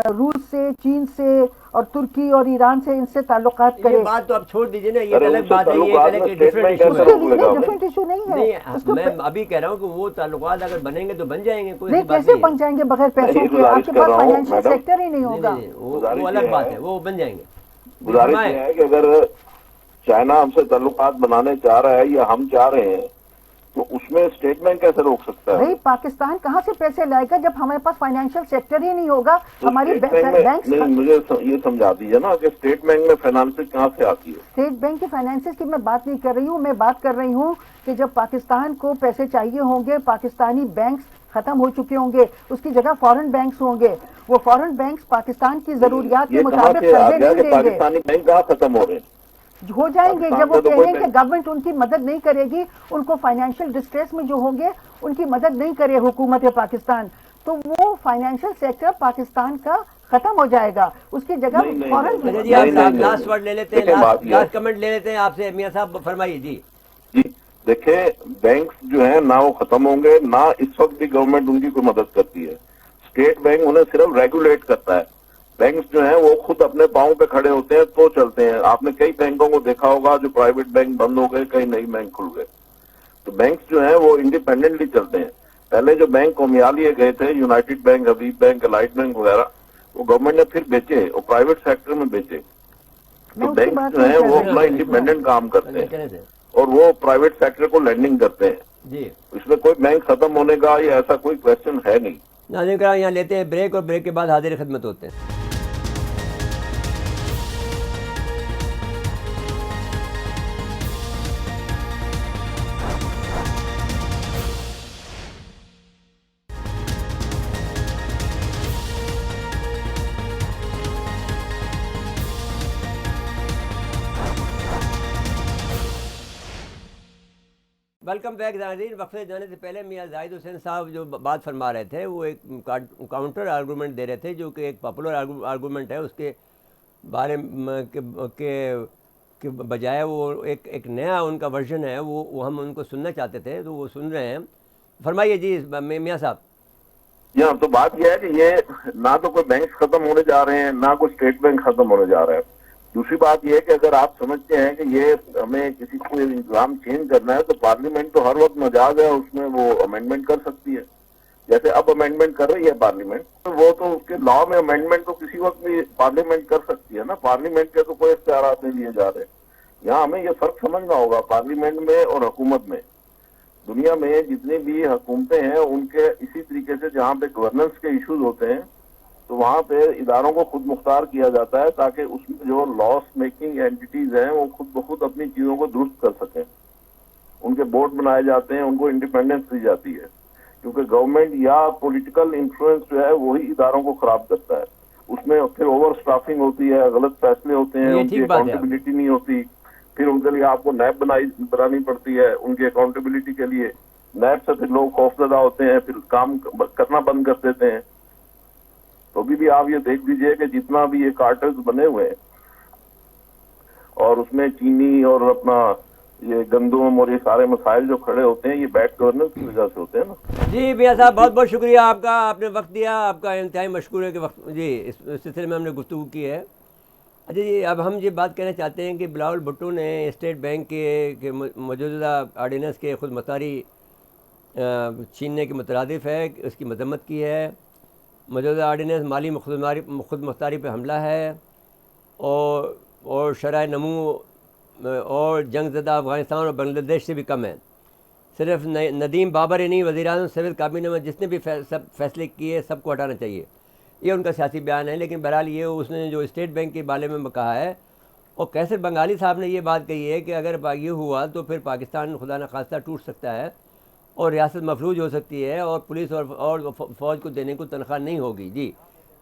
روس سے، چین سے اور ترکی اور ایران سے ان سے تعلقات کرے. یہ بات تو آپ چھوڑ دیجیے نا، یہ ارے الگ ان سے بات ہے، یہ تعلقات الگ میں ڈفرینٹ اسٹیٹ ایشو بینک ہے. کیسے روک لے گا؟ نہیں، ڈفرینٹ ایشو نہیں ہے. اس نہیں، کے میں ابھی کہہ رہا ہوں کہ وہ تعلقات اگر بنیں گے تو بن جائیں گے، کوئی نہیں، ایسی بات کیسے نہیں بن ہے. جائیں گے بغیر پیسوں نہیں، کے؟ آپ گزارش کے کر پاس رہا ہوں فائنینشیل میڈم، سیکٹر ہی نہیں نہیں ہوگا. نہیں وہ گزارش الگ یہ بات ہے، ہے، وہ بن جائیں گے. جی گزارش فرمائیں. یہ ہے کہ اگر چائنا ہم سے تعلقات بنانے چاہ رہا ہے یا ہم چاہ رہے ہیں تو اس میں اسٹیٹ بینک کیسے روک سکتا ہے بھائی ہمیں؟ پاکستان کہاں سے پیسے لائے گا جب ہمارے پاس فائنینشیل سیکٹر ہی نہیں ہوگا؟ تو ہماری اسٹیٹ بینک میں بینکس، نہیں، مجھے یہ سمجھا دیجیے نا کہ اسٹیٹ بینک میں فائنانس کہاں سے آتی ہے؟ اسٹیٹ بینک کی فائنینسز کی میں بات نہیں کر رہی ہوں. میں بات کر رہی ہوں کہ جب پاکستان کو پیسے چاہیے ہوں گے، پاکستانی بینکس ختم ہو چکے ہوں گے، اس کی جگہ فارن بینکس ہوں گے. وہ فارن بینکس پاکستان کی ضروریات کے یہ کہاں مطابق سے آ قرضے گیا نہیں کہ دیں گے؟ پاکستانی بینک کہاں ختم ہو رہے ہیں؟ ہو جائیں گے پاکستان جب وہ میں تو کہیں کوئی گے کہ بینک، گورنمنٹ ان کی مدد نہیں کرے گی، ان کو فائنینشیل ڈسٹریس میں جو ہوں گے ان کی مدد نہیں کرے حکومت پاکستان، تو وہ فائنینشیل سیکٹر پاکستان کا ختم ہو جائے گا. اس کی جگہ نہیں نہیں فورن اچھا نہیں جی، آپ نہیں نہیں لاسٹ ورڈ لے لیتے ہیں، دیکھیں بات یہ ہے، لاسٹ کمنٹ لے لیتے ہیں آپ سے. میاں صاحب فرمائیے. جی جی دیکھیں، بینکس جو ہیں نہ وہ ختم ہوں گے، نہ اس وقت بھی گورنمنٹ ان کی کوئی مدد کرتی ہے. اسٹیٹ بینک انہیں صرف ریگولیٹ کرتا ہے. بینکس جو ہیں وہ خود اپنے پاؤں پہ کھڑے ہوتے ہیں تو چلتے ہیں. آپ نے کئی بینکوں کو دیکھا ہوگا جو پرائیویٹ بینک بند ہو گئے، کئی نئی بینک کھل گئے. تو بینکس جو ہیں وہ انڈیپینڈنٹلی چلتے ہیں. پہلے جو بینک قومیہ لیے گئے تھے، یونائٹڈ بینک، حبیب بینک، الائٹ بینک وغیرہ، وہ گورنمنٹ نے پھر بیچے اور پرائیویٹ سیکٹر میں بیچے. میں تو اس کی بینکس بات جو نہیں ہیں کر وہ رہی اپنا ہوں. انڈیپینڈنٹ کام کرتے ہیں چلیں سے. اور وہ پرائیویٹ سیکٹر کو لینڈنگ کرتے ہیں. جی اس میں کوئی بینک ختم ہونے کا یا ایسا کوئی کوشچن ہے نہیں. ناظرین کرام، یہاں لیتے ہیں بریک، اور بریک کے بعد حاضر خدمت ہوتے ہیں. ویلکم بیک ناظرین. وقفے جانے سے پہلے میاں زاہد حسین صاحب جو بات فرما رہے تھے، وہ ایک کاؤنٹر آرگومنٹ دے رہے تھے، جو کہ ایک پاپولر آرگومنٹ ہے. اس کے بارے کے بجائے وہ ایک نیا ان کا ورژن ہے، وہ ہم ان کو سننا چاہتے تھے، تو وہ سن رہے ہیں. فرمائیے جی میاں صاحب. یہاں تو بات یہ ہے کہ یہ نہ تو کوئی بینک ختم ہونے جا رہے ہیں، نہ کوئی اسٹیٹ بینک ختم ہونے جا رہا ہے. دوسری بات یہ ہے کہ اگر آپ سمجھتے ہیں کہ یہ ہمیں کسی کو نظام چینج کرنا ہے تو پارلیمنٹ تو ہر وقت مجاز ہے، اس میں وہ امینڈمنٹ کر سکتی ہے. جیسے اب امینڈمنٹ کر رہی ہے پارلیمنٹ، تو وہ تو اس کے لا میں امینڈمنٹ تو کسی وقت بھی پارلیمنٹ کر سکتی ہے نا. پارلیمنٹ کے تو کوئی اختیارات نہیں لیے جا رہے. یہاں ہمیں یہ فرق سمجھنا ہوگا پارلیمنٹ میں اور حکومت میں. دنیا میں جتنی بھی حکومتیں ہیں ان کے اسی طریقے سے جہاں پہ گورننس کے ایشوز ہوتے ہیں تو وہاں پہ اداروں کو خود مختار کیا جاتا ہے تاکہ اس میں جو لاس میکنگ اینٹیز ہیں وہ خود بخود اپنی چیزوں کو درست کر سکیں. ان کے بورڈ بنائے جاتے ہیں، ان کو انڈیپینڈنس دی جاتی ہے، کیونکہ گورنمنٹ یا پولیٹیکل انفلوئنس جو ہے وہی اداروں کو خراب کرتا ہے. اس میں پھر اوور اسٹافنگ ہوتی ہے، غلط فیصلے ہوتے ہیں، یہ ان کی ٹھیک بات ہے آپ کی. اکاؤنٹیبلٹی نہیں ہوتی. پھر ان کے لیے آپ کو نیب بنانی پڑتی ہے. ان کی اکاؤنٹیبلٹی کے لیے نیب سے پھر لوگ خوفزدہ ہوتے ہیں، پھر کام کرنا بند کر دیتے ہیں. تو بھی آپ یہ دیکھ لیجئے کہ جتنا بھی یہ کارٹلز بنے ہوئے ہیں اور اس میں چینی اور اپنا یہ گندم اور یہ سارے مسائل جو کھڑے ہوتے ہیں، یہ بیڈ گورننس کی وجہ سے ہوتے ہیں نا. جی میاں صاحب، بہت بہت شکریہ آپ کا، آپ نے وقت دیا، آپ کا انتہائی مشکور ہے کہ وقت. جی اس سلسلے میں ہم نے گفتگو کی ہے. اچھا جی، اب ہم یہ بات کہنا چاہتے ہیں کہ بلاول بھٹو نے اسٹیٹ بینک کے موجودہ آرڈیننس کے خود مختاری چھیننے کے مترادف ہے، اس کی مذمت کی ہے. موجودہ آرڈیننس مالی خود مختاری پہ حملہ ہے اور شرح نمو اور جنگ زدہ افغانستان اور بنگلہ دیش سے بھی کم ہے. صرف ندیم بابر ہی نہیں، وزیر اعظم سمیت کابینہ میں جتنے بھی فیصلے کیے سب کو ہٹانا چاہیے. یہ ان کا سیاسی بیان ہے. لیکن بہرحال یہ اس نے جو اسٹیٹ بینک کے بارے میں کہا ہے، اور کیسر بنگالی صاحب نے یہ بات کہی ہے کہ اگر یہ ہوا تو پھر پاکستان خدا نخواستہ ٹوٹ سکتا ہے اور ریاست مفلوج ہو سکتی ہے اور پولیس اور فوج کو دینے کو تنخواہ نہیں ہوگی.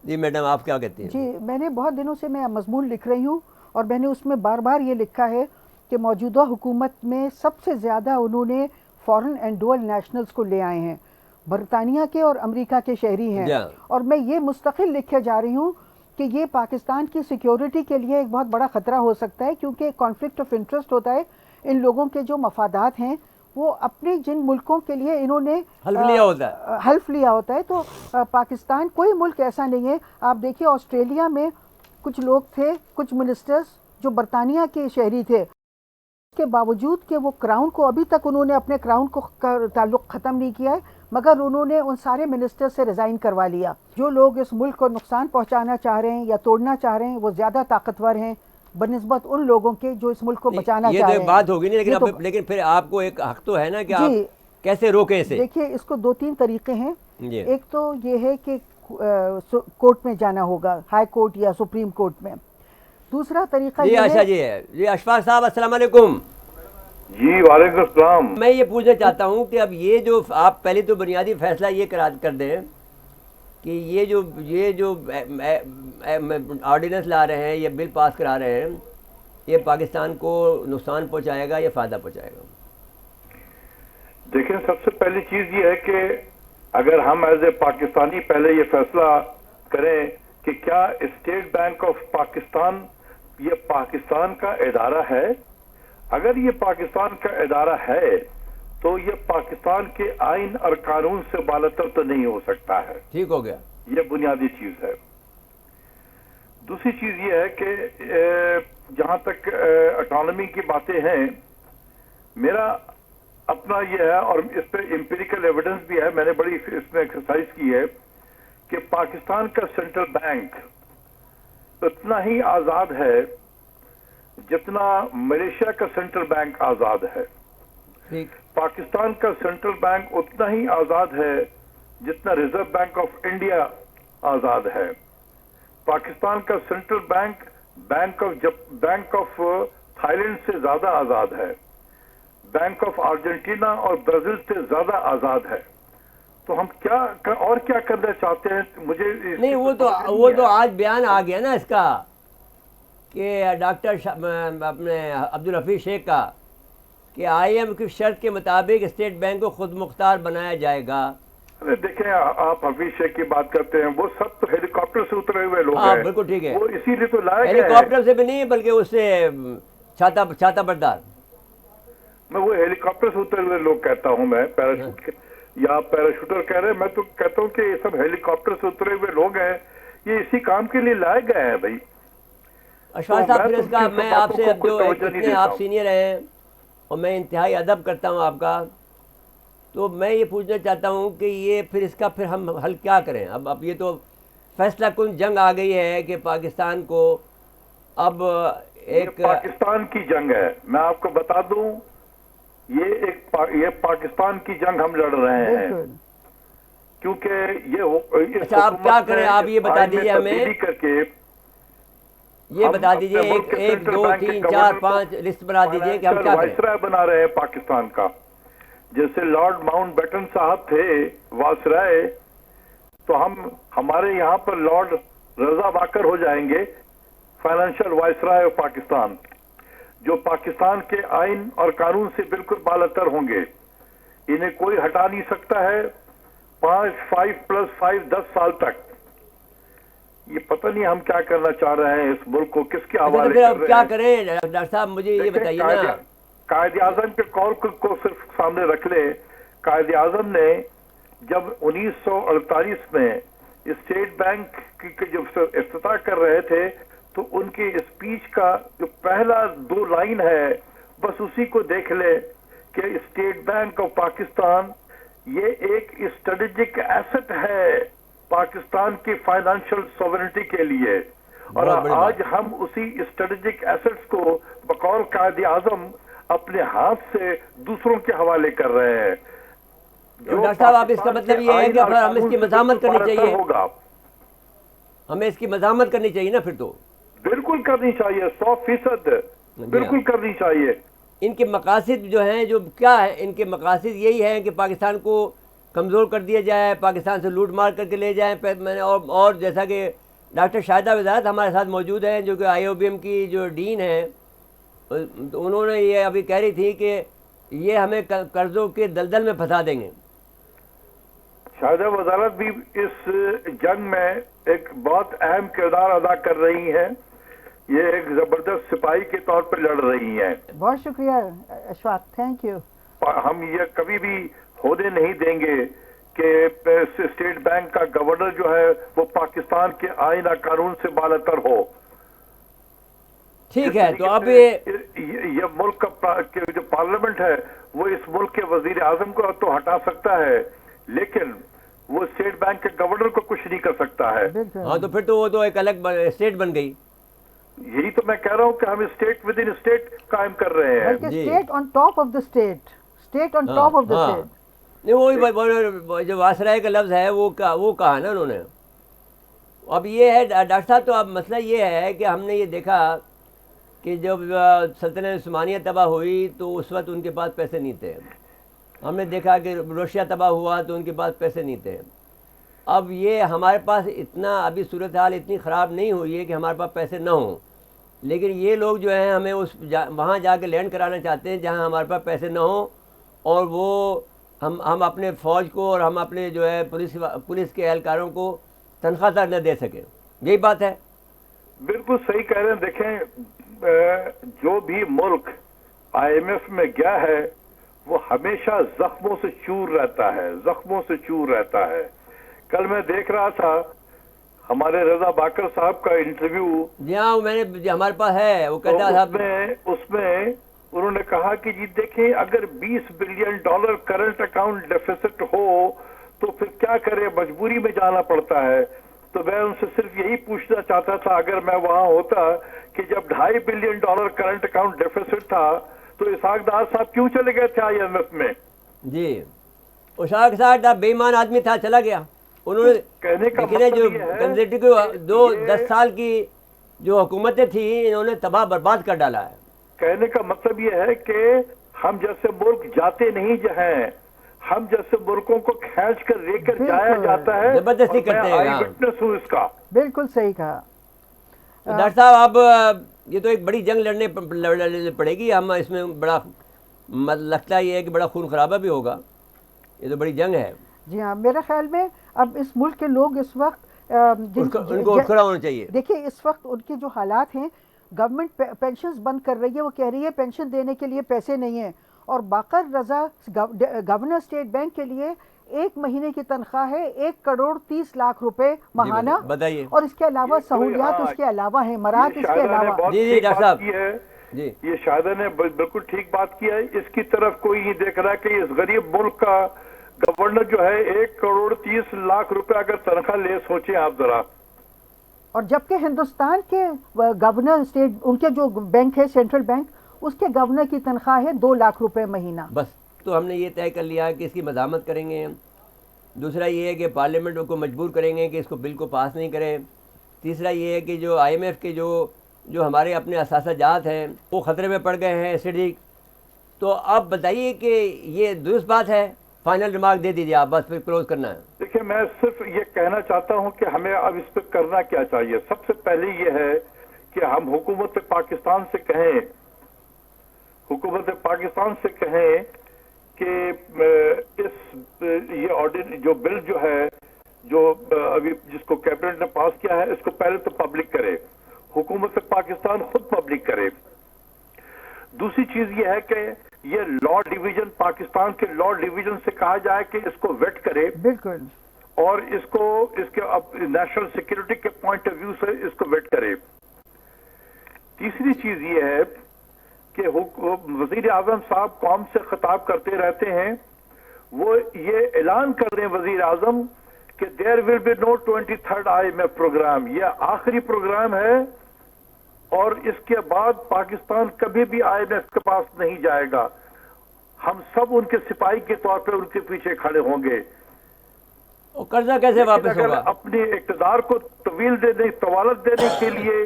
جی میڈم، آپ کیا کہتے ہیں؟ جی، میں نے بہت دنوں سے میں مضمون لکھ رہی ہوں اور میں نے اس میں بار بار یہ لکھا ہے کہ موجودہ حکومت میں سب سے زیادہ انہوں نے فارن اینڈ ڈوئل نیشنلز کو لے آئے ہیں، برطانیہ کے اور امریکہ کے شہری ہیں. اور میں یہ مستقل لکھے جا رہی ہوں کہ یہ پاکستان کی سیکیورٹی کے لیے ایک بہت بڑا خطرہ ہو سکتا ہے، کیونکہ کانفلکٹ آف انٹرسٹ ہوتا ہے. ان لوگوں کے جو مفادات ہیں وہ اپنے جن ملکوں کے لیے انہوں نے حلف لیا ہوتا ہوتا ہے. ہے. تو پاکستان کوئی ملک ایسا نہیں ہے. آپ دیکھیے آسٹریلیا میں کچھ لوگ تھے, کچھ منسٹرز جو برطانیہ کے شہری تھے, اس کے باوجود کہ وہ کراؤن کو ابھی تک انہوں نے اپنے کراؤن کو تعلق ختم نہیں کیا ہے, مگر انہوں نے ان سارے منسٹر سے ریزائن کروا لیا. جو لوگ اس ملک کو نقصان پہنچانا چاہ رہے ہیں یا توڑنا چاہ رہے ہیں وہ زیادہ طاقتور ہیں بنسبت ان لوگوں کے جو اس ملک کو بچانا چاہ رہے ہیں. یہ تو بات ہوگی نہیں, لیکن پھر آپ کو ایک حق تو ہے نا کہ آپ کیسے روکیں اسے. دیکھیے اس کو 2-3 طریقے ہیں. ایک تو یہ ہے کہ کورٹ میں جانا ہوگا, ہائی کورٹ یا سپریم کورٹ میں. دوسرا طریقہ یہ ہے. اچھا جی اشفاق صاحب السلام علیکم. جی وعلیکم السلام. میں یہ پوچھنا چاہتا ہوں کہ اب یہ جو آپ پہلے تو بنیادی فیصلہ یہ کر دیں کہ یہ جو آرڈیننس لا رہے ہیں, یہ بل پاس کرا رہے ہیں, یہ پاکستان کو نقصان پہنچائے گا یا فائدہ پہنچائے گا؟ دیکھیں سب سے پہلی چیز یہ ہے کہ اگر ہم ایز اے پاکستانی پہلے یہ فیصلہ کریں کہ کیا اسٹیٹ بینک آف پاکستان یہ پاکستان کا ادارہ ہے. اگر یہ پاکستان کا ادارہ ہے تو یہ پاکستان کے آئین اور قانون سے بالاتر تو نہیں ہو سکتا ہے. ٹھیک ہو گیا, یہ بنیادی چیز ہے. دوسری چیز یہ ہے کہ جہاں تک اٹانومی کی باتیں ہیں, میرا اپنا یہ ہے اور اس پہ امپیریکل ایویڈنس بھی ہے, میں نے بڑی اس میں ایکسرسائز کی ہے کہ پاکستان کا سینٹرل بینک اتنا ہی آزاد ہے جتنا ملیشیا کا سینٹرل بینک آزاد ہے. پاکستان کا سینٹرل بینک اتنا ہی آزاد ہے جتنا ریزرو بینک آف انڈیا آزاد ہے. پاکستان کا central bank of Thailand سے زیادہ آزاد ہے, بینک آف ارجنٹینا اور برازیل سے زیادہ آزاد ہے. تو ہم کیا کرنا چاہتے ہیں مجھے نہیں, وہ تو آج بیان آ گیا نا اس کا کہ ڈاکٹر اپنے عبدالحفیظ شیخ کا کہ آئی ایم کی شرط کے مطابق اسٹیٹ بینک کو خود مختار بنایا جائے گا. دیکھیں آپ حفیظ شیخ کی بات کرتے ہیں, وہ سب تو ہیلی کاپٹر سے اترے ہوئے لوگ ہیں. بالکل ٹھیک ہے, وہ اسی لیے تو لائے ہیلی کاپٹر سے بھی نہیں بلکہ اس سے چھاتا بردار. میں وہ ہیلی کاپٹر سے اترے ہوئے لوگ کہتا ہوں, میں پیراشوٹ یا پیراشوٹر کہہ رہے ہیں, میں تو کہتا ہوں کہ یہ سب ہیلی کاپٹر سے اترے ہوئے لوگ ہیں, یہ اسی کام کے لیے لائے گئے ہیں. بھائی اشفاق صاحب پھر اس کا میں آپ سے جو اتنے آپ سینئر ہیں اور میں انتہائی ادب کرتا ہوں آپ کا, تو میں یہ پوچھنا چاہتا ہوں کہ یہ پھر اس کا پھر ہم حل کیا کریں؟ اب یہ تو فیصلہ کن جنگ آ گئی ہے کہ پاکستان کو اب ایک پاکستان کی جنگ ہے. میں آپ کو بتا دوں یہ پاکستان کی جنگ ہم لڑ رہے ہیں کیونکہ یہ اچھا آپ کیا کریں, آپ یہ بتا دیجیے ہمیں, کر کے یہ بتا دیجیے 1 2 3 4 5 لسٹ بنا دیجیے کہ ہم کیا کریں. وائسرائے بنا رہے ہیں پاکستان کا, جیسے لارڈ ماؤنٹ بیٹن صاحب تھے وائسرائے, تو ہمارے یہاں پر لارڈ رضا باکر ہو جائیں گے فائنینشیل وائسرائے آف پاکستان, جو پاکستان کے آئین اور قانون سے بالکل بالاتر ہوں گے. انہیں کوئی ہٹا نہیں سکتا ہے 5+5 10 سال تک. یہ پتہ نہیں ہم کیا کرنا چاہ رہے ہیں, اس ملک کو کس کے حوالے کر رہے ہیں. کیا کریں ڈاکٹر صاحب, مجھے یہ بتائیے نا. قائد اعظم کے قول کو صرف سامنے رکھ لیں. قائد اعظم نے جب 1948 میں اسٹیٹ بینک کی جب افتتاح کر رہے تھے تو ان کی اسپیچ کا جو پہلا 2 لائن ہے بس اسی کو دیکھ لے کہ اسٹیٹ بینک آف پاکستان یہ ایک اسٹریٹجک ایسٹ ہے پاکستان کی فائنانشل سوورنٹی کے لیے, اور آج ہم اسی اسٹریٹجک ایسٹس کو بقول قائد اعظم اپنے ہاتھ سے دوسروں کے حوالے کر رہے ہیں. ڈاکٹر صاحب آپ اس کا مطلب یہ ہے کہ ہمیں اس کی مزاحمت کرنی چاہیے, ہمیں اس کی مزاحمت کرنی چاہیے نا. پھر تو بالکل کرنی چاہیے, 100% بالکل کرنی چاہیے. ان کے مقاصد جو ہیں جو کیا ہے, ان کے مقاصد یہی ہیں کہ پاکستان کو کمزور کر دیا جائے, پاکستان سے لوٹ مار کر کے لے جائیں. میں نے اور جیسا کہ ڈاکٹر شاہدہ وزارت ہمارے ساتھ موجود ہیں جو کہ IOBM کی جو ڈین ہیں, انہوں نے یہ ابھی کہہ رہی تھی کہ یہ ہمیں قرضوں کے دلدل میں پھنسا دیں گے. شاہدہ وزارت بھی اس جنگ میں ایک بہت اہم کردار ادا کر رہی ہیں, یہ ایک زبردست سپاہی کے طور پر لڑ رہی ہیں. بہت شکریہ اشفاق, تھینک یو. ہم یہ کبھی بھی ہونے نہیں دیں گے کہ اسٹیٹ بینک کا گورنر جو ہے وہ پاکستان کے آئین اور قانون سے بالاتر ہو. ٹھیک ہے, تو اب یہ ملک کا جو پارلیمنٹ ہے وہ اس ملک کے وزیر اعظم کو تو ہٹا سکتا ہے, لیکن وہ اسٹیٹ بینک کے گورنر کو کچھ نہیں کر سکتا ہے. ہاں تو پھر تو وہ تو ایک الگ اسٹیٹ بن گئی. یہی تو میں کہہ رہا ہوں کہ ہم اسٹیٹ ود ان اسٹیٹ قائم کر رہے ہیں. بلکہ state on top of the state, state on top of the state. نہیں وہی جو واسرائے کا لفظ ہے وہ کہا نا انہوں نے. اب یہ ہے ڈاکٹر صاحب, تو اب مسئلہ یہ ہے کہ ہم نے یہ دیکھا کہ جب سلطنت عثمانیہ تباہ ہوئی تو اس وقت ان کے پاس پیسے نہیں تھے. ہم نے دیکھا کہ روشیا تباہ ہوا تو ان کے پاس پیسے نہیں تھے. اب یہ ہمارے پاس اتنا ابھی صورتحال اتنی خراب نہیں ہوئی ہے کہ ہمارے پاس پیسے نہ ہوں, لیکن یہ لوگ جو ہیں ہمیں وہاں جا کے لینڈ کرانا چاہتے ہیں جہاں ہمارے پاس پیسے نہ ہوں, اور وہ ہم اپنے فوج کو اور ہم اپنے جو ہے پولیس کے اہلکاروں کو تنخواہ تک نہ دے سکیں. یہی بات ہے. بالکل صحیح کہہ رہے ہیں. دیکھیں, جو بھی ملک آئی ایم ایف میں گیا ہے وہ ہمیشہ زخموں سے چور رہتا ہے, زخموں سے چور رہتا ہے. کل میں دیکھ رہا تھا ہمارے رضا باکر صاحب کا انٹرویو. جی ہاں, میں نے ہمارے پاس ہے, وہ کہتا صاحب اس میں انہوں نے کہا کہ جی دیکھیں, اگر $20 بلین کرنٹ اکاؤنٹ ڈیفیسٹ ہو تو پھر کیا کرے, مجبوری میں جانا پڑتا ہے. تو میں ان سے صرف یہی پوچھنا چاہتا تھا اگر میں وہاں ہوتا کہ جب $2.5 بلین کرنٹ اکاؤنٹ ڈیفیسٹ تھا تو اسحاق ڈار صاحب کیوں چلے گئے تھے آئی ایم ایف میں؟ جی, اسحاق صاحب بے ایمان آدمی تھا, چلا گیا. انہوں نے کہنے کا جو مطلب یہ ہے کنزرٹیو 10 سال کی جو حکومتیں تھیں انہوں نے تباہ برباد کر ڈالا ہے. کہنے کا مطلب یہ ہے کہ ہم جیسے ملک جاتے نہیں ہیں, ہم جیسے ملکوں کو کھینچ کر لے کر جایا جاتا ہے, زبردستی کرتے ہیں. میں وٹنس ہوں اس کا. بالکل صحیح کہا ڈاکٹر صاحب. اب یہ تو ایک بڑی جنگ لڑنے پڑے گی. ہم اس میں بڑا لگتا یہ ہے کہ بڑا خون خرابہ بھی ہوگا. یہ تو بڑی جنگ ہے. جی ہاں, میرے خیال میں اب اس ملک کے لوگ اس وقت ان کو کھڑا ہونا چاہیے. دیکھیے اس وقت ان کے جو حالات ہیں, گورنمنٹ پینشنز بند کر رہی ہے, وہ کہہ رہی ہے پینشن دینے کے لیے پیسے نہیں ہیں, اور باقر رضا گورنر اسٹیٹ بینک کے لیے 1 مہینے کی تنخواہ ہے 1,30,00,000 ماہانہ. بتائیے. اور اس کے علاوہ سہولیات اس کے علاوہ ہیں, مراد اس کے علاوہ. جی ڈاکٹر صاحب, جی یہ شاہدہ نے بالکل ٹھیک بات کی ہے. اس کی طرف کوئی نہیں دیکھ رہا کہ اس غریب ملک کا گورنر جو ہے 1,30,00,000 اگر تنخواہ لے, سوچیں آپ ذرا. اور جبکہ ہندوستان کے گورنر اسٹیٹ, ان کے جو بینک ہے سینٹرل بینک, اس کے گورنر کی تنخواہ ہے 2 لاکھ روپے مہینہ. بس تو ہم نے یہ طے کر لیا کہ اس کی مزاحمت کریں گے. دوسرا یہ ہے کہ پارلیمنٹ کو مجبور کریں گے کہ اس کو بل کو پاس نہیں کریں. تیسرا یہ ہے کہ جو آئی ایم ایف کے جو ہمارے اپنے اثاثہ جات ہیں وہ خطرے میں پڑ گئے ہیں اسٹڈی. تو آپ بتائیے کہ یہ درست بات ہے؟ فائنل ریمارک دے دیجیے آپ, بس پھر کلوز کرنا ہے. دیکھیں, میں صرف یہ کہنا چاہتا ہوں کہ ہمیں اب اس پہ کرنا کیا چاہیے. سب سے پہلے یہ ہے کہ ہم حکومت پاکستان سے کہیں کہ یہ آرڈر جو بل جو ہے جو ابھی جس کو کیبنٹ نے پاس کیا ہے, اس کو پہلے تو پبلک کرے, حکومت پاکستان خود پبلک کرے. دوسری چیز یہ ہے کہ یہ لا ڈویژن, پاکستان کے لا ڈویژن سے کہا جائے کہ اس کو ویٹ کرے. بالکل. اور اس کے نیشنل سیکورٹی کے پوائنٹ آف ویو سے اس کو ویٹ کرے. تیسری چیز یہ ہے کہ وزیر اعظم صاحب قوم سے خطاب کرتے رہتے ہیں, وہ یہ اعلان کر رہے ہیں وزیر اعظم کہ there will be no 23rd IMF programme. یہ آخری پروگرام ہے اور اس کے بعد پاکستان کبھی بھی آئی ایم ایف کے پاس نہیں جائے گا. ہم سب ان کے سپاہی کے طور پہ ان کے پیچھے کھڑے ہوں گے. اور قرضہ کیسے واپس ہوگا؟ اپنے اقتدار کو طوالت دینے کے لیے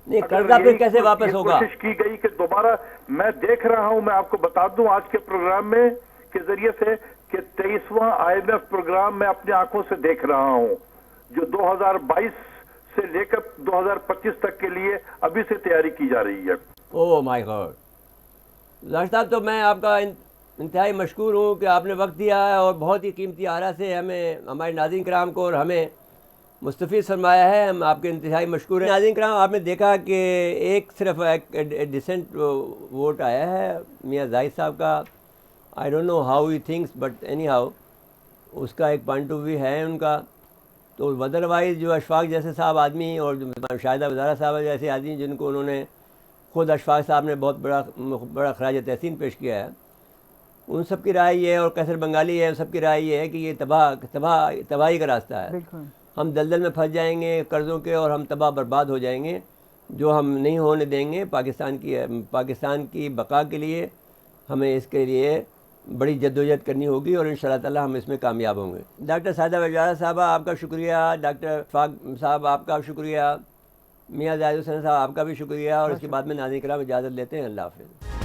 نہیں, قرضہ پھر کیسے واپس ہوگا؟ کوشش کی گئی کہ دوبارہ, میں دیکھ رہا ہوں, میں آپ کو بتا دوں آج کے پروگرام میں کے ذریعے سے کہ 23واں آئی ایم ایف پروگرام میں اپنی آنکھوں سے دیکھ رہا ہوں, جو 2022 سے لے کر 2025 تک کے لیے ابھی سے تیاری کی جا رہی ہے. اوہ مائی گاڈ. ڈاکٹر صاحب, تو میں آپ کا انتہائی مشکور ہوں کہ آپ نے وقت دیا ہے اور بہت ہی قیمتی آرا سے ہمیں, ہمارے ناظرین کرام کو اور ہمیں مستفید فرمایا ہے. ہم آپ کے انتہائی مشکور ہیں. ناظرین کرام, آپ نے دیکھا کہ صرف ایک ڈیسنٹ ووٹ آیا ہے میاں زاہد صاحب کا, I don't know how he thinks but anyhow اس کا ایک پوائنٹ آف ویو ہے ان کا. تو ادروائز جو اشفاق جیسے صاحب آدمی اور جو شاہدہ وزارہ صاحب جیسے آدمی جن کو انہوں نے خود اشفاق صاحب نے بہت بڑا خراج تحسین پیش کیا ہے, ان سب کی رائے یہ ہے, اور کیسر بنگالی ہے, سب کی رائے یہ ہے کہ یہ تباہی کا راستہ ہے. بالکل ہم دلدل میں پھنس جائیں گے قرضوں کے, اور ہم تباہ برباد ہو جائیں گے, جو ہم نہیں ہونے دیں گے. پاکستان کی بقا کے لیے ہمیں اس کے لیے بڑی جدوجہد کرنی ہوگی, اور انشاءاللہ تعالی ہم اس میں کامیاب ہوں گے. ڈاکٹر شاہدہ وزارہ صاحبہ آپ کا شکریہ, ڈاکٹر اشفاق صاحب آپ کا شکریہ, میاں زاہد حسین صاحب آپ کا بھی شکریہ, اور اس کے بعد میں ناظرین کرام اجازت لیتے ہیں. اللہ حافظ.